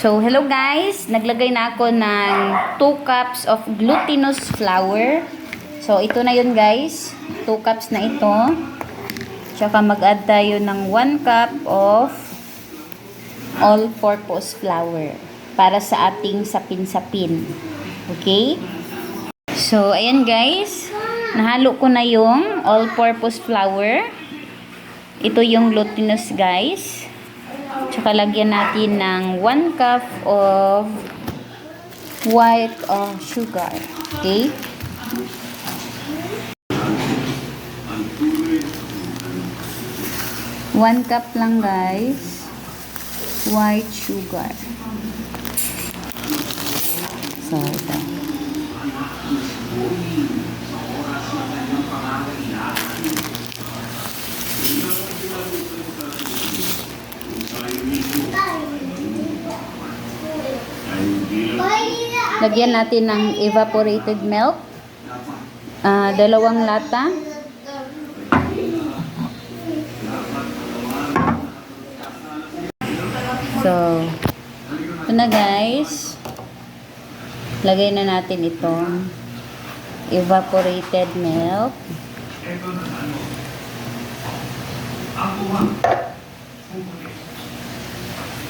So, hello guys! Naglagay na ako ng 2 cups of glutinous flour. So, ito na yun guys. 2 cups na ito. Tsaka mag-add tayo ng 1 cup of all-purpose flour para sa ating sapin-sapin. Okay? So, ayan guys. Nahalo ko na yung all-purpose flour. Ito yung glutinous guys. Tsaka lagyan natin ng 1 cup of white sugar. Okay? One cup lang guys. White sugar. So, ito. Lagyan natin ng evaporated milk. 2 lata. So, ito na guys. Lagay na natin itong evaporated milk.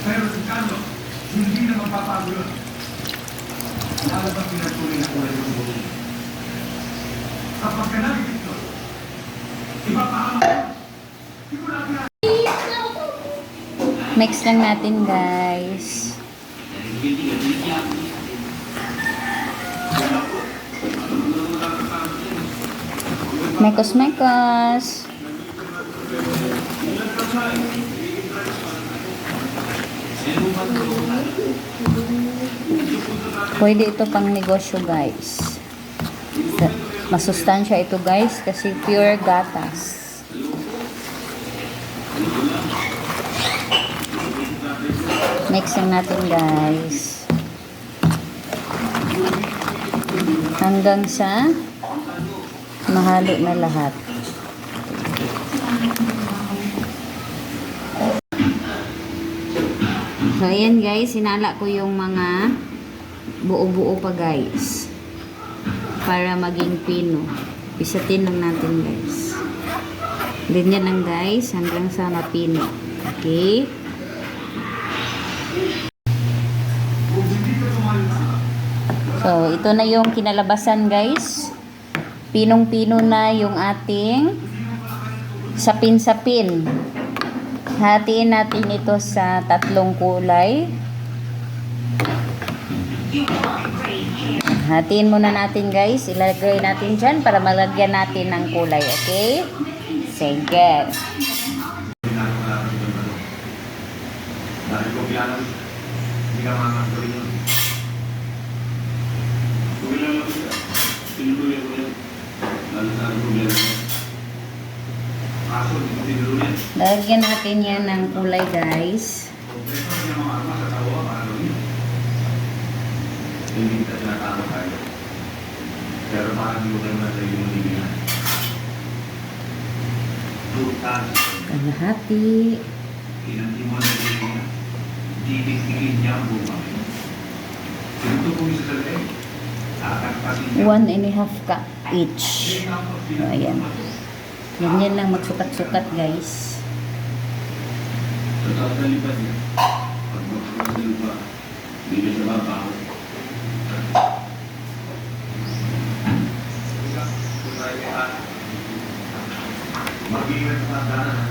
Pero si Carlo, hindi na magpapago yun. Lalabang pinatuloy na kulay ng buhay. Kapag ka namin ito, ipapahamak ko. Mix lang natin guys. Mekos-mekos. Pwede ito pang negosyo guys. Masustansya ito guys kasi pure gatas. Mix lang natin guys. Hanggang sa mahalo na lahat. So, ayan guys, sinala ko yung mga buo-buo pa guys. Para maging pino. Pisatin lang natin guys. Ganyan lang guys, hanggang sa mapino. Okay? So, ito na yung kinalabasan guys. Pinong-pino na yung ating sapin-sapin. Hatiin natin ito sa 3 kulay. Hatiin muna natin guys. Ilagay natin dyan para malagyan natin ng kulay. Okay? Sige. Dahil ko piano, hindi ka makakatuloy yun. Kung ilang lang siya, tinuloy ko yan. Lalo sa problema niya. Kaso, hindi ko tinuloy yan. Lagyan natin yan ng kulay guys. Kompleto niya mga arma sa tawa, paano yun? Hindi kita sinatama tayo. Pero parang hindi ko kayo na tayo yung libingan. Lutas. Kalahati. Inantimuan na libingan. Titigtigin niya ang buka. Ito po isa sa leg. 1.5 cup each. So, ayan. Ganyan lang magsukat-sukat guys. Sa taas na lipat niya. Pag magkakasin pa, hindi siya babaho. Mag-iingat sa tandaan.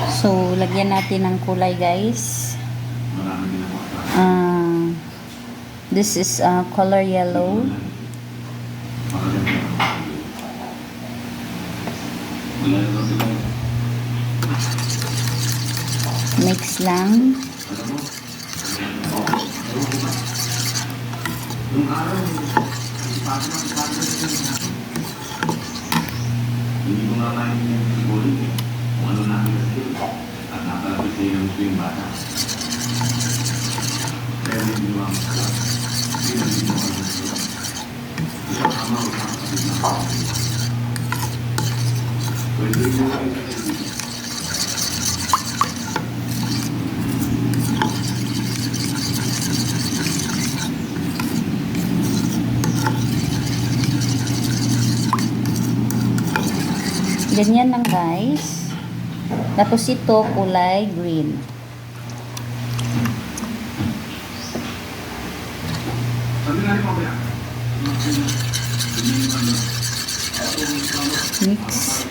So, lagyan natin ng kulay guys. This is color yellow. Mix lang. Hindi ko nga kain yung siguro kung ano namin kasi at nakalapit sa yung gusto yung bata. Pero hindi mo ang sarap. Hindi mo ang sarap. Isang ama o isang kapit na. Pwede mo. Ganyan lang guys. Tapos ito kulay green. Mix.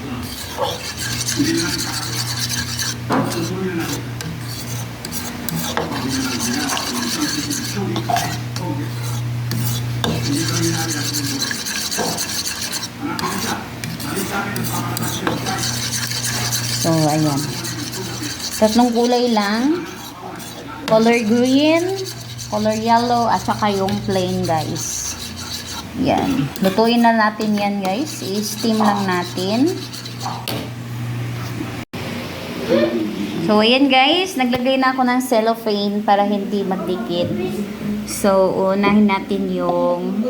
So, ayan. Tatlong kulay lang. Color green, color yellow, at saka yung plain guys. Yan. Lutuin na natin yan guys. I-steam lang natin. So, ayan guys. Naglagay na ako ng cellophane para hindi magdikit. So, unahin natin yung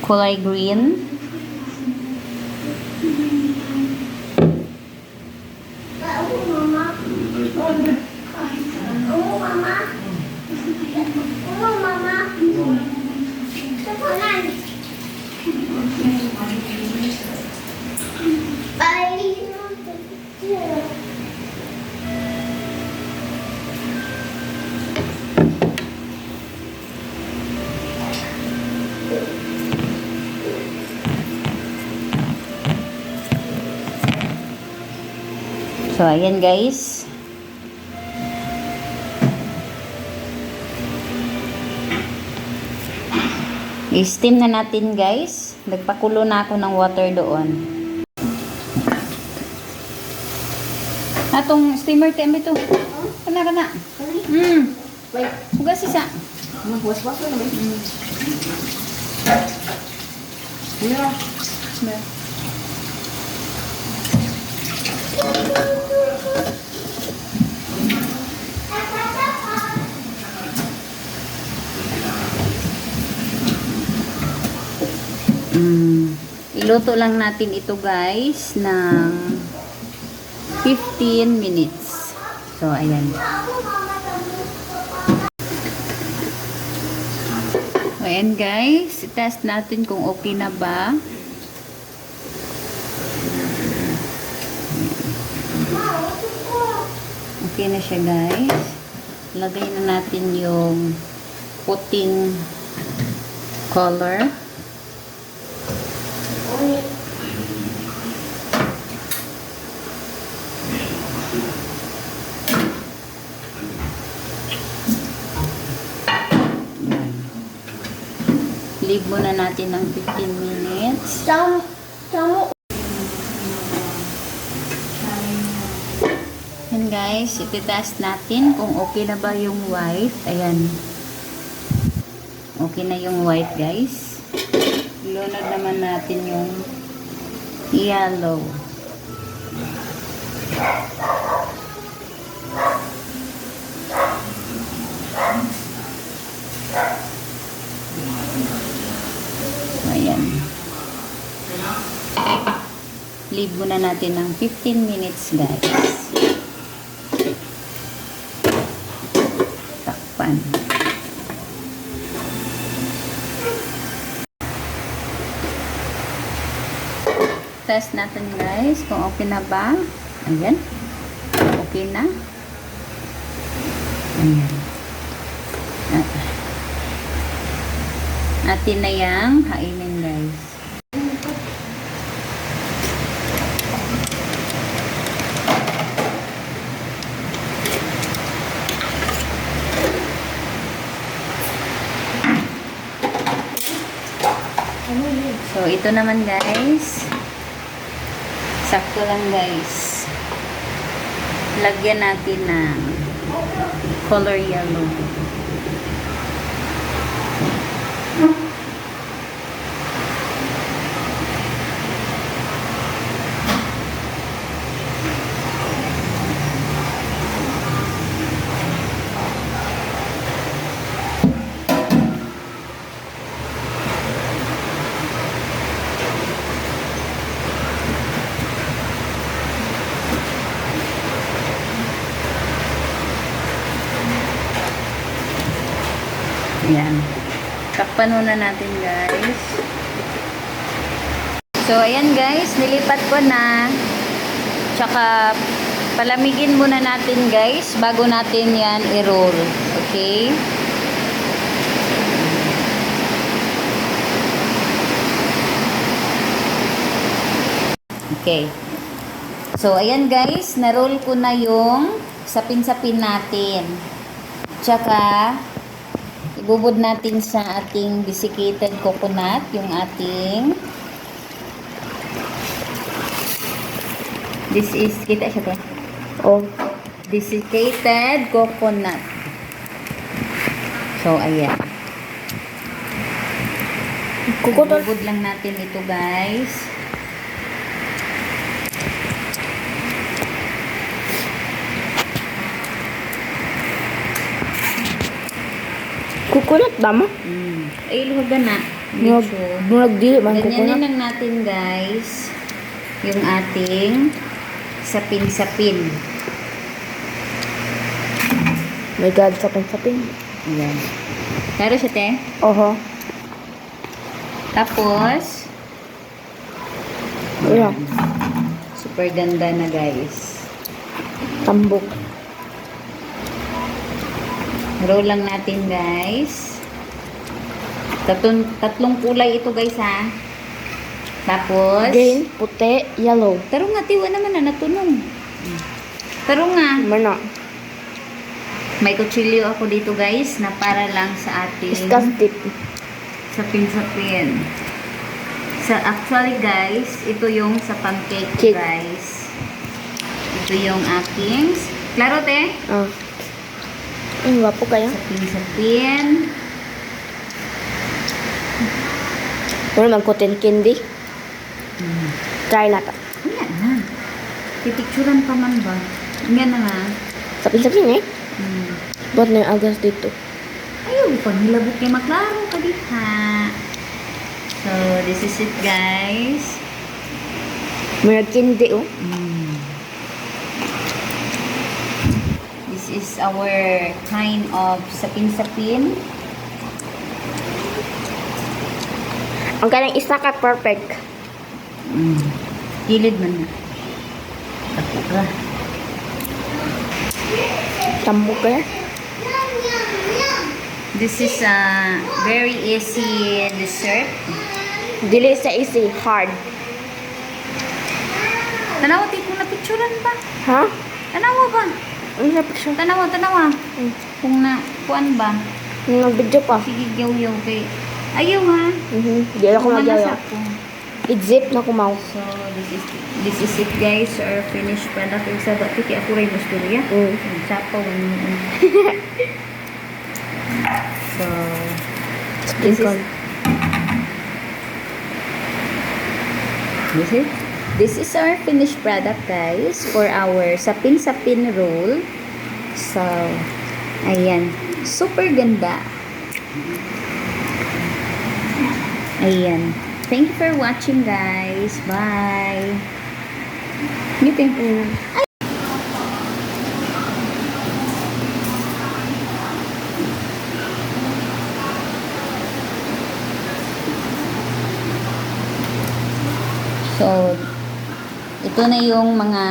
kulay green. So, ayan guys. I-steam na natin guys. Nagpakulo na ako ng water doon. Atong steamer tembe to. Kana kana. Hugas isa. Magwas-was na naman. Yeah. Iluto lang natin ito guys ng 15 minutes. So, ayan. So, ayan guys. I-test natin kung okay na ba. Okay na siya guys. Lagay na natin yung puting color. Leave muna natin ng 15 minutes. And guys, iti-test natin kung okay na ba yung white. Ayan. Okay na yung white guys. Ilunod naman natin yung yellow. Ayan. Leave muna natin ng 15 minutes guys. Takpan. Test natin guys kung okay na ba. Ayan. Okay na. Ayan. Atin na yang hainin guys. So, ito naman guys. Sakto lang guys. Lagyan natin ng color yellow. Yan. Takpan muna natin, guys. So, ayan guys, nilipat ko na. Tsaka, palamigin muna natin guys, bago natin yan i-roll. Okay? Okay. So, ayan guys, na-roll ko na yung sapin-sapin natin. Tsaka, ibubod natin sa ating desiccated coconut, yung ating this is, kita siya to? Oh. Desiccated coconut. So, ayan. Coconut. Ibubod lang natin ito, guys. Coconut ba mo? Ay, luhaga na. Murag Medyo. dili man Ganyanin coconut. lang natin, guys, yung ating sapin-sapin. My God, sapin-sapin. Ayan. Klaro siya, te? Oho. Tapos, Ayan. super ganda na, guys. Tambok. Roll lang natin, guys. Tatlong kulay ito, guys, ha? Tapos, Green, puti, yellow. taro nga, tiwa naman na natunong. Taro nga. Mana. May kutsilyo ako dito, guys, na para lang sa ating Iskas tip. sapin-sapin. Actually, guys, ito yung sa pancake, Cake. guys. Ito yung aking, klaro, te? Ah. Ang wapo kaya. Sapin-sapin. Wala man cotton candy. Try na ta. Ayan na. Pipicturan pa man ba? Ayan na nga. Sapin-sapin eh. Hmm. Ba't na yung agas dito? Ayaw, pag nilabot kay maklaro ka dito. So, this is it, guys. May candy oh. This is our kind of sapin-sapin. Ang kanang isa ka perfect. Gilid man na. Ako ka. Tambok kaya. This is a very easy dessert. Dili sa easy, hard. Tanawa, di kung napicturan ba? Ha? Tanawa ba? Ano sa picture? Tanawa. Kung na, kuan ba? Nag-video pa. Sige, yaw kay... Ayaw ha. Di ako Manasak magyaya. ko. I-zip na kumaw. So, this is it, guys. Our finished product. Yung sa ba't kaya ako rin gusto niya. Sapaw. So, this is... This is our finished product, guys, for our sapin-sapin roll. So, ayan. Super ganda. Ayan. Thank you for watching, guys. Bye. Ngiting. So, ito na yung mga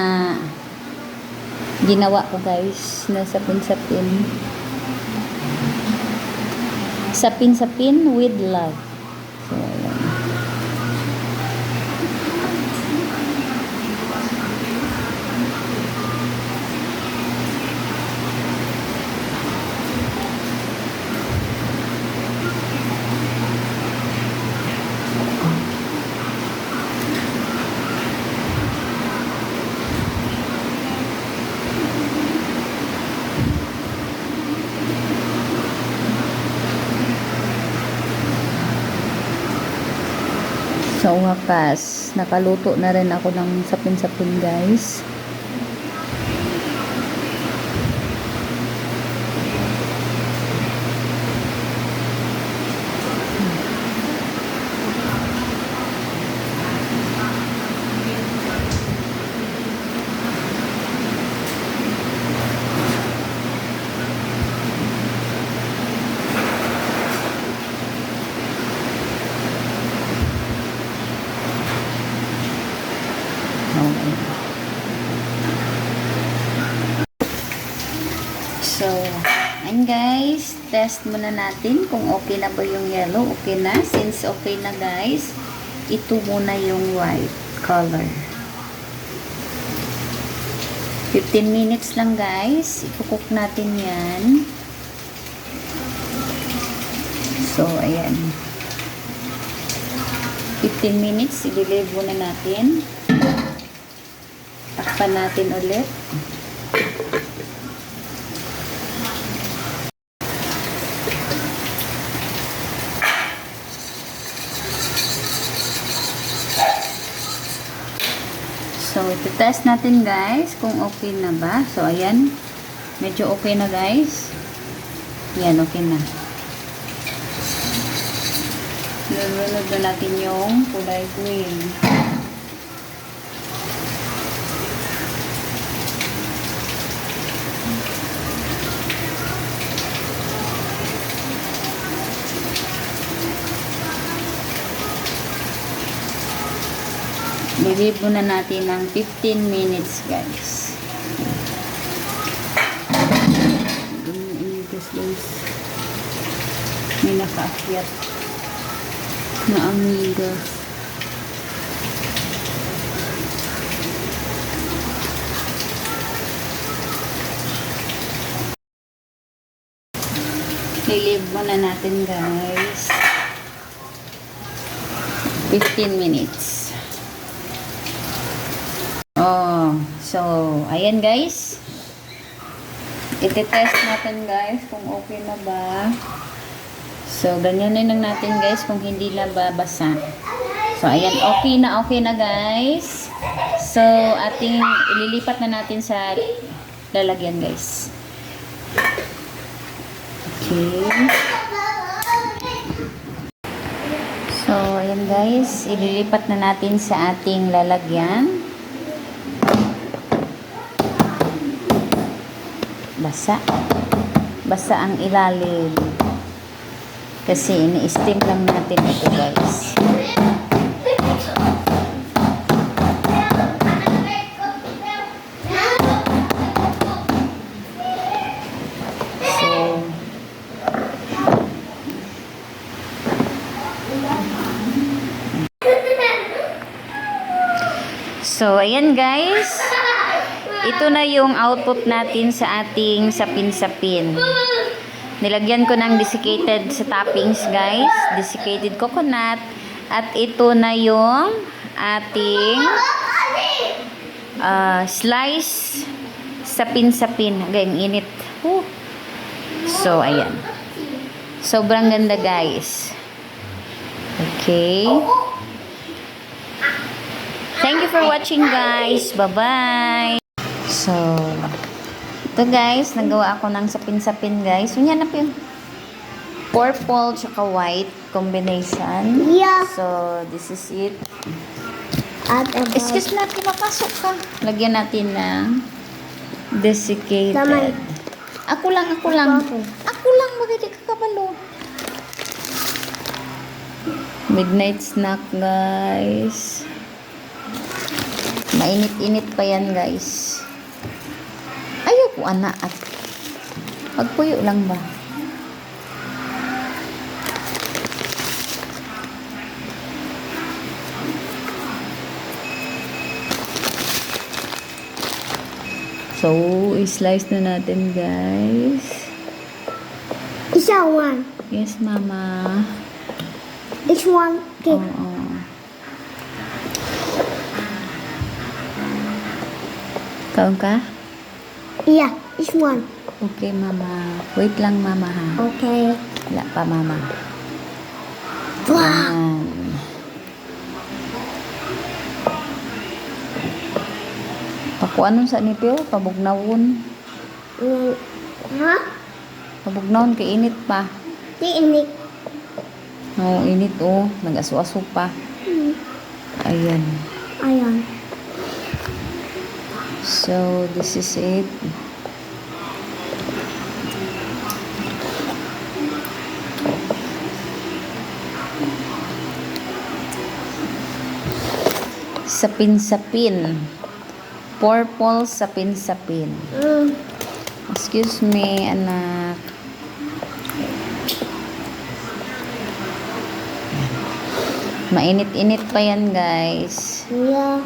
ginawa ko, guys, na sapin-sapin. Sapin-sapin with love. So, ayan. Sa wakas, nakaluto na rin ako ng sapin-sapin, guys. iti-test muna natin kung okay na ba yung yellow. Okay na. Since okay na guys, ito muna yung white color. 15 minutes lang guys. Ikukook natin yan. So, ayan. 15 minutes. I-leave muna natin. Takpan natin ulit. So, ito-test natin guys kung okay na ba. So, ayan. Medyo okay na guys. Ayan, okay na. Nalunod na natin yung kulay green. Leave muna natin ng 15 minutes guys. May nakaakyat na amiga. I-leave muna natin guys. 15 minutes. Oh, so, ayan guys. Iti-test natin guys kung okay na ba. So, ganyan na lang natin guys kung hindi na babasa. So, ayan, okay na guys. So, ating ililipat na natin sa lalagyan guys. Okay. So, ayan guys, ililipat na natin sa ating lalagyan. Basa ang ilalim kasi ini-steam lang natin ito guys. So ayan guys, ito na yung output natin sa ating sapin-sapin. Nilagyan ko ng desiccated sa toppings guys. Desiccated coconut. At ito na yung ating slice sapin-sapin. Hanggang init. So, ayan. Sobrang ganda guys. Okay. Thank you for watching guys. Bye-bye. So, ito guys, nagawa ako ng sapin-sapin guys. So, yan na po yung purple tsaka white combination. Yeah. So, this is it. At Excuse na, pinapasok ka. Lagyan natin ng desiccated. Tamay. Ako lang. Ako lang, magiging kakabalo. Midnight snack guys. Mainit-init pa yan guys. Ayoko ana at pagpuyo lang ba? So, i-slice na natin guys. Isa one. Yes, mama. This one cake. Oo. Kaon ka? Yeah, this one. Okay, mama. Wait lang, mama, ha? Okay. Wala pa, mama. Wow. Ayan. Pakuanon sa nipil, pabugnawon. Ha? Pabugnawon, kay init pa. Di ini. Oo, init, oh. Nag-aso-aso pa. Ayan. Ayan. So, this is it. Sapin-sapin. Purple sapin-sapin. Excuse me, anak. Mainit-init pa yan, guys. Yeah.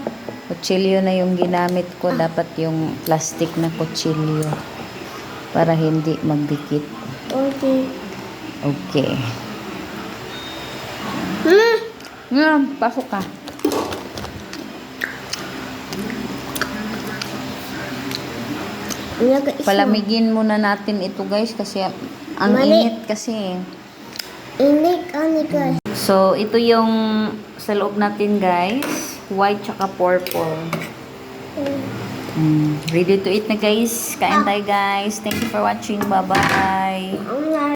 Kutsilyo na yung ginamit ko. Dapat yung plastic na kutsilyo. Para hindi magdikit. Okay. Okay. Pasok ka. Palamigin muna natin ito, guys, kasi ang Mali. init kasi. Inik, guys. So, ito yung sa loob natin, guys. White tsaka purple. Ready to eat na, guys. Kain tayo, guys. Thank you for watching. Bye-bye. Ang